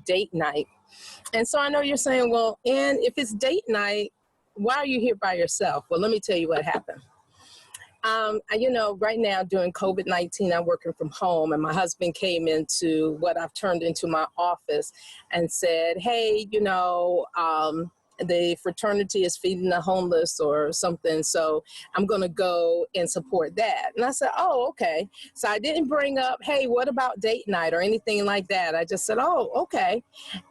date night. And so I know you're saying, well, and if it's date night, why are you here by yourself? Well, let me tell you what happened. Right now during COVID-19, I'm working from home, and my husband came into what I've turned into my office and said, hey, the fraternity is feeding the homeless or something, so I'm going to go and support that. And I said, oh, okay. So I didn't bring up, hey, what about date night or anything like that. I just said, oh, okay.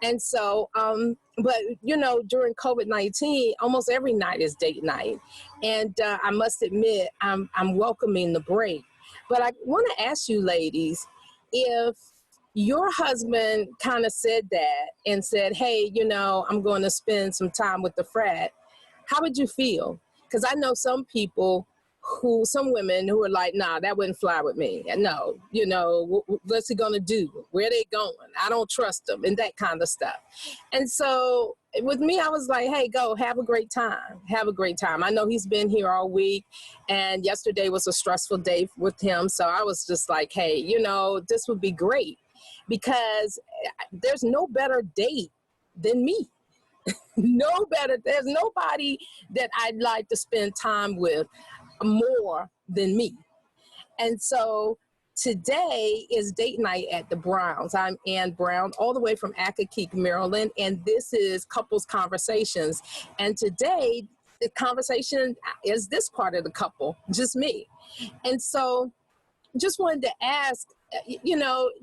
And so, but during COVID-19, almost every night is date night. And I must admit, I'm welcoming the break. But I want to ask you ladies, if your husband kind of said that and said, hey, I'm going to spend some time with the frat, how would you feel? Because I know some women who are like, nah, that wouldn't fly with me. And no, what's he going to do? Where are they going? I don't trust them, and that kind of stuff. And so with me, I was like, hey, go have a great time. Have a great time. I know he's been here all week, and yesterday was a stressful day with him. So I was just like, hey, this would be great, because there's no better date than me. There's nobody that I'd like to spend time with more than me. And so today is date night at the Browns. I'm Ann Brown, all the way from Accokeek, Maryland, and this is Couples Conversations. And today, the conversation is this part of the couple, just me. And so just wanted to ask,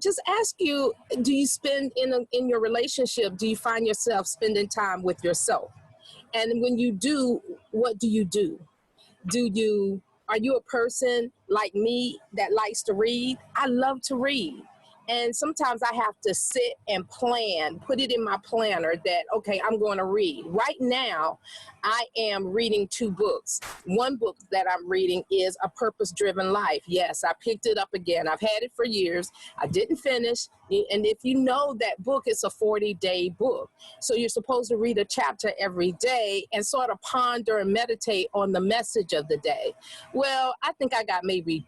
just ask you, do you spend in your relationship, do you find yourself spending time with yourself? And when you do, what do you do? Are you a person like me that likes to read? I love to read. And sometimes I have to sit and plan, put it in my planner that, okay, I'm going to read. Right now, I am reading 2 books. One book that I'm reading is A Purpose-Driven Life. Yes, I picked it up again. I've had it for years. I didn't finish. And if you know that book, it's a 40-day book. So you're supposed to read a chapter every day and sort of ponder and meditate on the message of the day. Well, I think I got maybe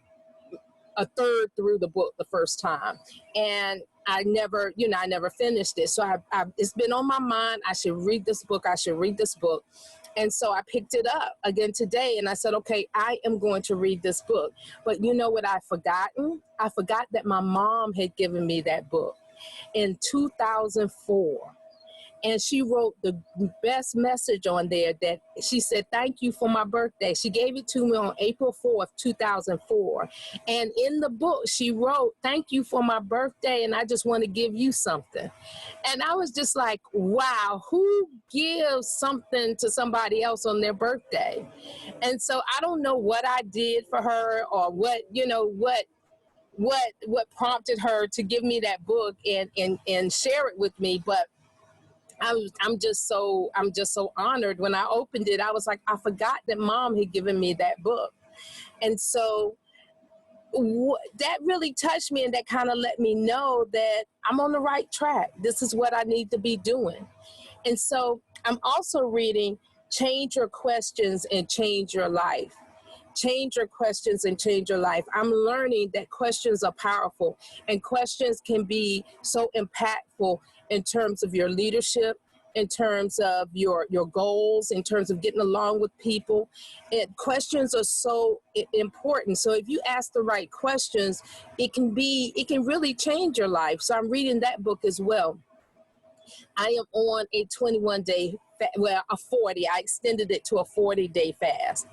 a third through the book the first time, and I never finished it. So it's been on my mind. I should read this book. And so I picked it up again today, and I said, okay, I am going to read this book. But you know what I've forgotten? I forgot that my mom had given me that book in 2004. And she wrote the best message on there that she said, thank you for my birthday. She gave it to me on April 4th, 2004. And in the book, she wrote, thank you for my birthday, and I just want to give you something. And I was just like, wow, who gives something to somebody else on their birthday? And so I don't know what I did for her, or what prompted her to give me that book and share it with me. But I'm just so honored. When I opened it, I was like, I forgot that Mom had given me that book. And so that really touched me, and that kind of let me know that I'm on the right track. This is what I need to be doing. And so I'm also reading Change Your Questions and Change Your Life. Change your questions and change your life. I'm learning that questions are powerful, and questions can be so impactful in terms of your leadership, in terms of your goals, in terms of getting along with people. And questions are so important. So if you ask the right questions, it can really change your life. So I'm reading that book as well. I am on a 21-day, a 40. I extended it to a 40-day fast.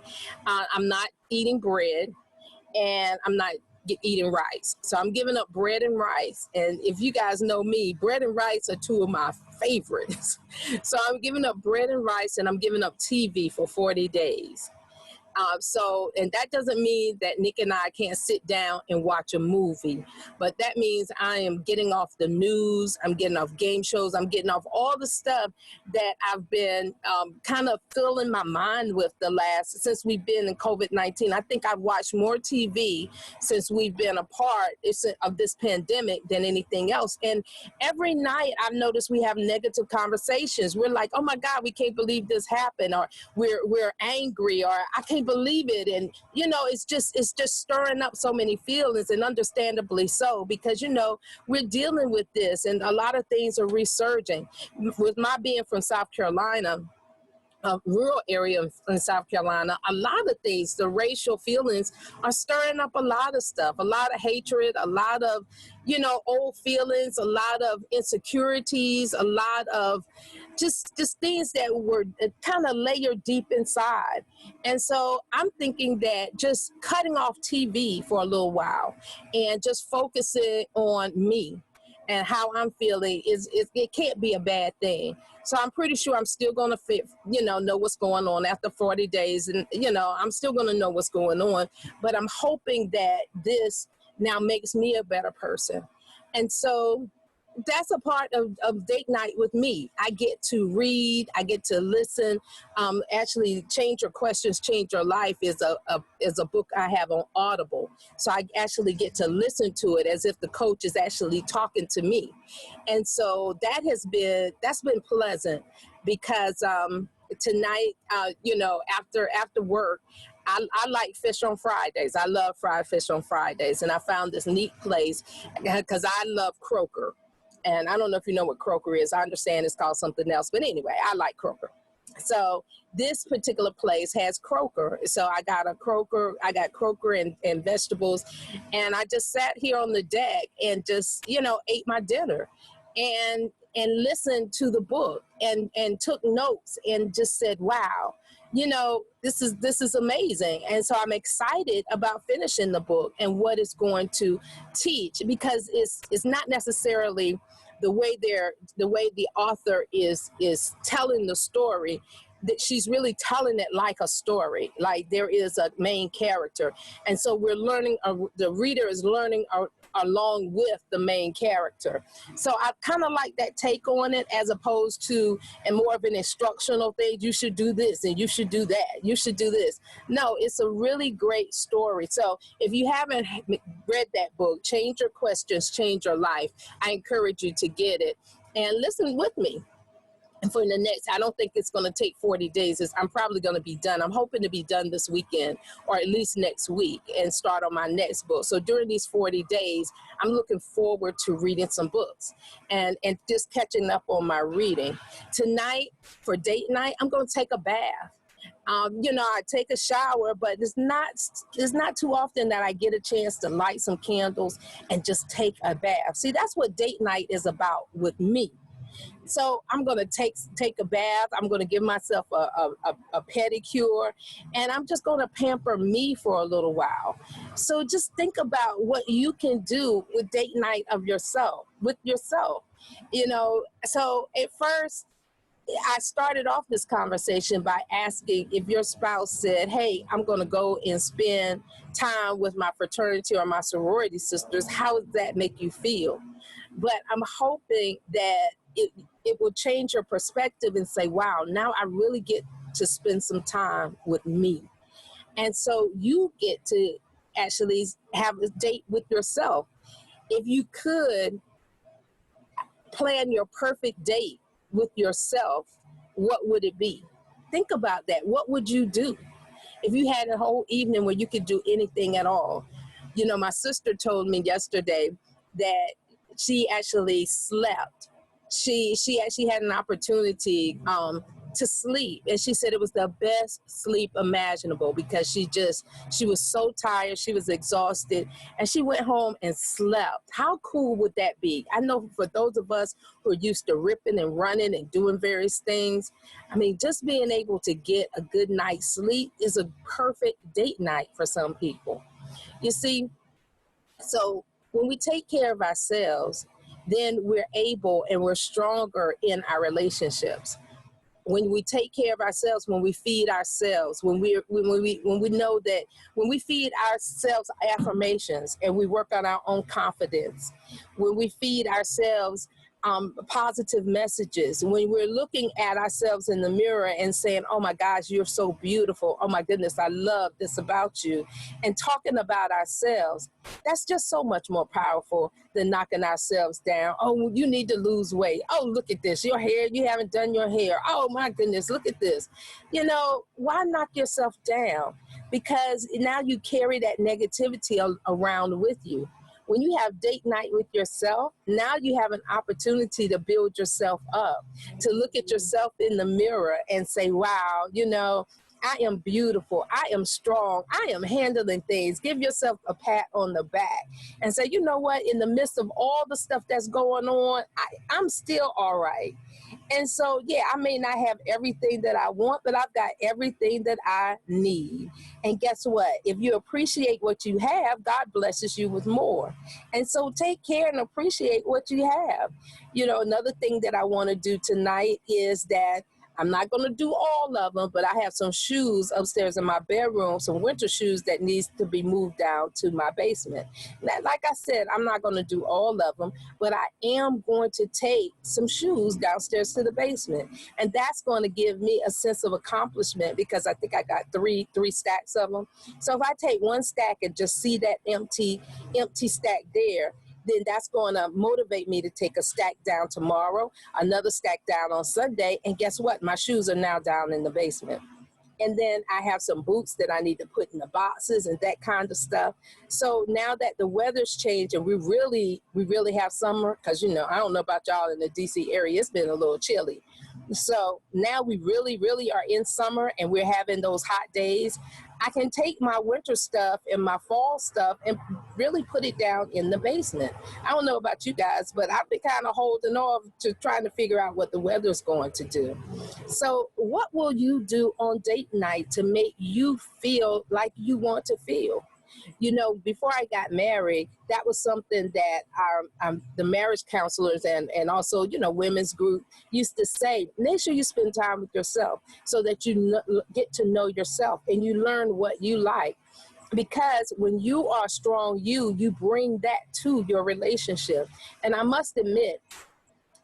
I'm not eating bread, and I'm not eating rice. So I'm giving up bread and rice. And if you guys know me, bread and rice are 2 of my favorites. So I'm giving up bread and rice, and I'm giving up TV for 40 days. And that doesn't mean that Nick and I can't sit down and watch a movie, but that means I am getting off the news, I'm getting off game shows, I'm getting off all the stuff that I've been kind of filling my mind with since we've been in COVID-19. I think I've watched more TV since we've been a part of this pandemic than anything else. And every night I've noticed we have negative conversations. We're like, oh my God, we can't believe this happened, or we're angry, or I can't couldn't believe it. And, it's just stirring up so many feelings, and understandably so, because, we're dealing with this and a lot of things are resurging. With my being from South Carolina, a rural area in South Carolina, a lot of things, the racial feelings are stirring up a lot of stuff, a lot of hatred, a lot of, old feelings, a lot of insecurities, a lot of just things that were kind of layered deep inside. And so I'm thinking that just cutting off TV for a little while and just focusing on me and how I'm feeling it can't be a bad thing. So I'm pretty sure I'm still going to know what's going on after 40 days. And, I'm still going to know what's going on. But I'm hoping that this now makes me a better person. And so that's a part of date night with me. I get to read, I get to listen. Actually, Change Your Questions, Change Your Life is a book I have on Audible. So I actually get to listen to it as if the coach is actually talking to me. And so that's been pleasant, because tonight, after work, I like fish on Fridays. I love fried fish on Fridays. And I found this neat place because I love croaker. And I don't know if you know what croaker is. I understand it's called something else. But anyway, I like croaker. So this particular place has croaker. So I got croaker and vegetables. And I just sat here on the deck and just, ate my dinner and listened to the book and took notes and just said, wow, this is amazing. And so I'm excited about finishing the book and what it's going to teach, because it's not necessarily the way the author is telling the story, that she's really telling it like a story, like there is a main character. And so we're learning, the reader is learning along with the main character. So I kind of like that take on it, as opposed to more of an instructional thing. You should do this and you should do that. You should do this. No, it's a really great story. So if you haven't read that book, Change Your Questions, Change Your Life, I encourage you to get it and listen with me. And for the next, I don't think it's going to take 40 days. I'm probably going to be done. I'm hoping to be done this weekend, or at least next week, and start on my next book. So during these 40 days, I'm looking forward to reading some books and just catching up on my reading. Tonight, for date night, I'm going to take a bath. I take a shower, but it's not too often that I get a chance to light some candles and just take a bath. See, that's what date night is about with me. So I'm going to take a bath. I'm going to give myself a pedicure, and I'm just going to pamper me for a little while. So just think about what you can do with date night with yourself. So at first, I started off this conversation by asking if your spouse said, hey, I'm going to go and spend time with my fraternity or my sorority sisters, how does that make you feel? But I'm hoping that it will change your perspective and say, wow, now I really get to spend some time with me. And so you get to actually have a date with yourself. If you could plan your perfect date with yourself, what would it be? Think about that. What would you do if you had a whole evening where you could do anything at all? My sister told me yesterday that she actually slept. She actually had an opportunity to sleep, and she said it was the best sleep imaginable, because she was so tired, she was exhausted, and she went home and slept. How cool would that be? I know for those of us who are used to ripping and running and doing various things, I mean, just being able to get a good night's sleep is a perfect date night for some people. You see, so when we take care of ourselves, then we're able and we're stronger in our relationships. When we take care of ourselves, when we feed ourselves, when we know that when we feed ourselves affirmations and we work on our own confidence, when we feed ourselves positive messages, when we're looking at ourselves in the mirror and saying, oh my gosh, you're so beautiful. Oh my goodness, I love this about you. And talking about ourselves, that's just so much more powerful than knocking ourselves down. Oh, you need to lose weight. Oh, look at this. Your hair, you haven't done your hair. Oh my goodness, look at this. Why knock yourself down? because now you carry that negativity around with you. When you have date night with yourself, now you have an opportunity to build yourself up, to look at yourself in the mirror and say, wow, you know, I am beautiful. I am strong. I am handling things. Give yourself a pat on the back and say, you know what? In the midst of all the stuff that's going on, I'm still all right. And so, yeah, I may not have everything that I want, but I've got everything that I need. And guess what? If you appreciate what you have, God blesses you with more. And so take care and appreciate what you have. You know, another thing that I want to do tonight is that I'm not going to do all of them, but I have some shoes upstairs in my bedroom, some winter shoes that needs to be moved down to my basement. Now, like I said, I'm not going to do all of them, but I am going to take some shoes downstairs to the basement. And that's going to give me a sense of accomplishment because I think I got three stacks of them. So if I take one stack and just see that empty stack there, then that's going to motivate me to take a stack down tomorrow, another stack down on Sunday, and guess what? My shoes are now down in the basement. And then I have some boots that I need to put in the boxes and that kind of stuff. So now that the weather's changed and we really have summer, because, you know, I don't know about y'all in the DC area, it's been a little chilly. So now we really are in summer and we're having those hot days. I can take my winter stuff and my fall stuff and really put it down in the basement. I don't know about you guys, but I've been kind of holding off to trying to figure out what the weather's going to do. So what will you do on date night to make you feel like you want to feel? You know, before I got married, that was something that the marriage counselors and also, you know, women's group used to say, make sure you spend time with yourself so that you get to know yourself and you learn what you like. Because when you are strong, you bring that to your relationship. And I must admit,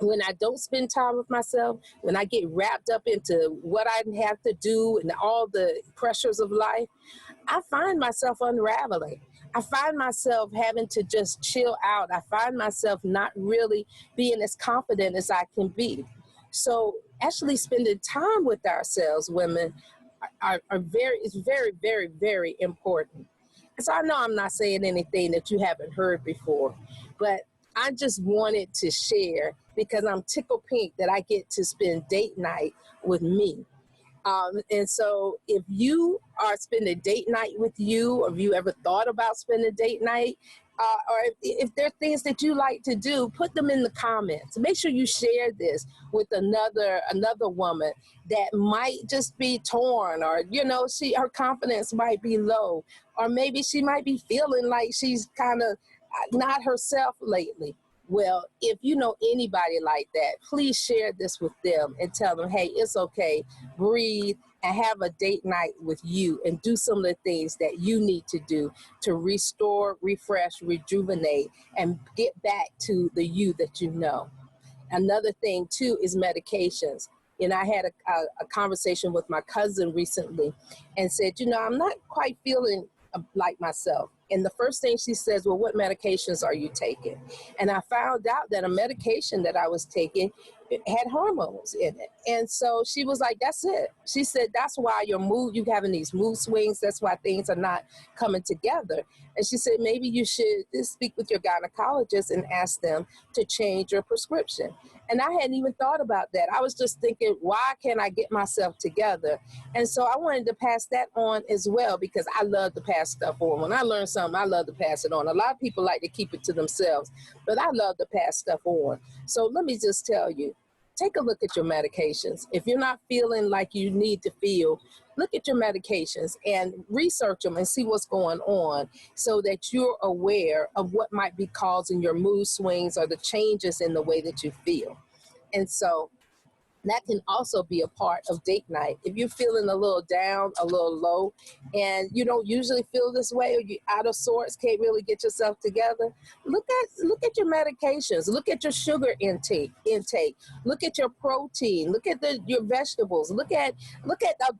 when I don't spend time with myself, when I get wrapped up into what I have to do and all the pressures of life, I find myself unraveling. I find myself having to just chill out. I find myself not really being as confident as I can be. So actually spending time with ourselves, women, is very important. So I know I'm not saying anything that you haven't heard before, but I just wanted to share because I'm tickled pink that I get to spend date night with me. And so if you are spending date night with you, or if you ever thought about spending date night, or if there are things that you like to do, put them in the comments. Make sure you share this with another woman that might just be torn, or, you know, her confidence might be low, or maybe she might be feeling like she's kind of not herself lately. Well, if you know anybody like that, please share this with them and tell them, hey, it's okay, breathe, and have a date night with you and do some of the things that you need to do to restore, refresh, rejuvenate, and get back to the you that you know. Another thing, too, is medications. And I had a conversation with my cousin recently and said, you know, I'm not quite feeling like myself. And the first thing she says, well, what medications are you taking? And I found out that a medication that I was taking had hormones in it. And so she was like, that's it. She said, that's why you're having these mood swings. That's why things are not coming together. And she said, maybe you should speak with your gynecologist and ask them to change your prescription. And I hadn't even thought about that. I was just thinking, why can't I get myself together? And so I wanted to pass that on as well, because I love to pass stuff on. When I learn something, I love to pass it on. A lot of people like to keep it to themselves, but I love to pass stuff on. So let me just tell you, take a look at your medications. If you're not feeling like you need to feel, look at your medications and research them and see what's going on so that you're aware of what might be causing your mood swings or the changes in the way that you feel. And so that can also be a part of date night. If you're feeling a little down, a little low, and you don't usually feel this way, or you're out of sorts, can't really get yourself together, look at your medications, look at your sugar intake, look at your protein, look at your vegetables, look at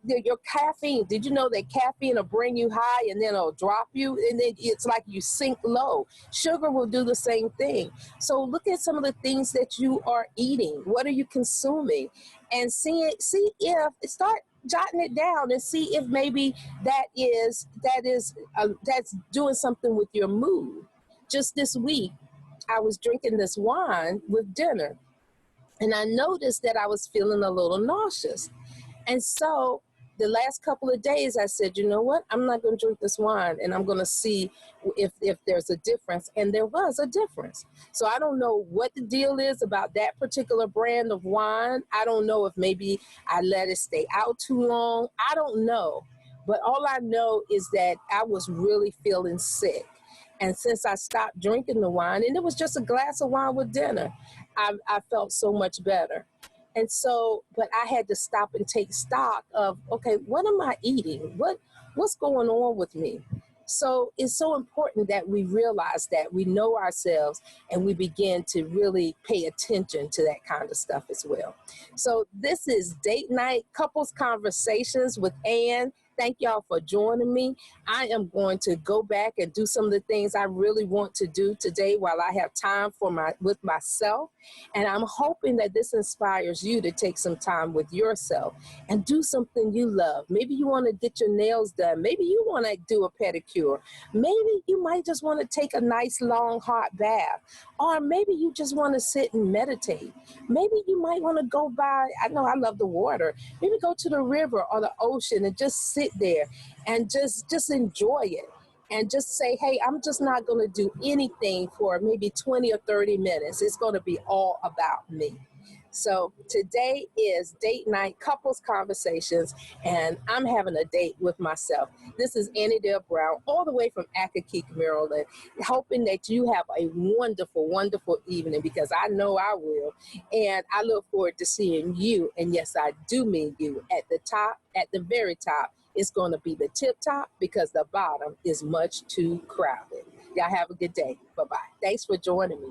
your caffeine. Did you know that caffeine will bring you high and then it'll drop you, and then it's like you sink low? Sugar will do the same thing. So look at some of the things that you are eating. What are you consuming? And start jotting it down and see if maybe that's doing something with your mood. Just this week, I was drinking this wine with dinner, and I noticed that I was feeling a little nauseous. And so the last couple of days, I said, you know what? I'm not going to drink this wine, and I'm going to see if there's a difference. And there was a difference. So I don't know what the deal is about that particular brand of wine. I don't know if maybe I let it stay out too long. I don't know. But all I know is that I was really feeling sick. And since I stopped drinking the wine, and it was just a glass of wine with dinner, I felt so much better. And so, but I had to stop and take stock of, okay, what am I eating? What's going on with me? So it's so important that we realize that we know ourselves and we begin to really pay attention to that kind of stuff as well. So this is Date Night Couples Conversations with Ann. Thank y'all for joining me. I am going to go back and do some of the things I really want to do today while I have time with myself. And I'm hoping that this inspires you to take some time with yourself and do something you love. Maybe you want to get your nails done. Maybe you want to do a pedicure. Maybe you might just want to take a nice long hot bath. Or maybe you just want to sit and meditate. Maybe you might want to go by, I know I love the water. Maybe go to the river or the ocean and just sit there and just enjoy it. And just say, hey, I'm just not going to do anything for maybe 20 or 30 minutes. It's going to be all about me. So today is Date Night Couples Conversations, and I'm having a date with myself. This is Annie Dale Brown, all the way from Accokeek, Maryland, hoping that you have a wonderful, wonderful evening, because I know I will. And I look forward to seeing you. And yes, I do mean you at the top, at the very top. It's going to be the tip top, because the bottom is much too crowded. Y'all have a good day. Bye-bye. Thanks for joining me.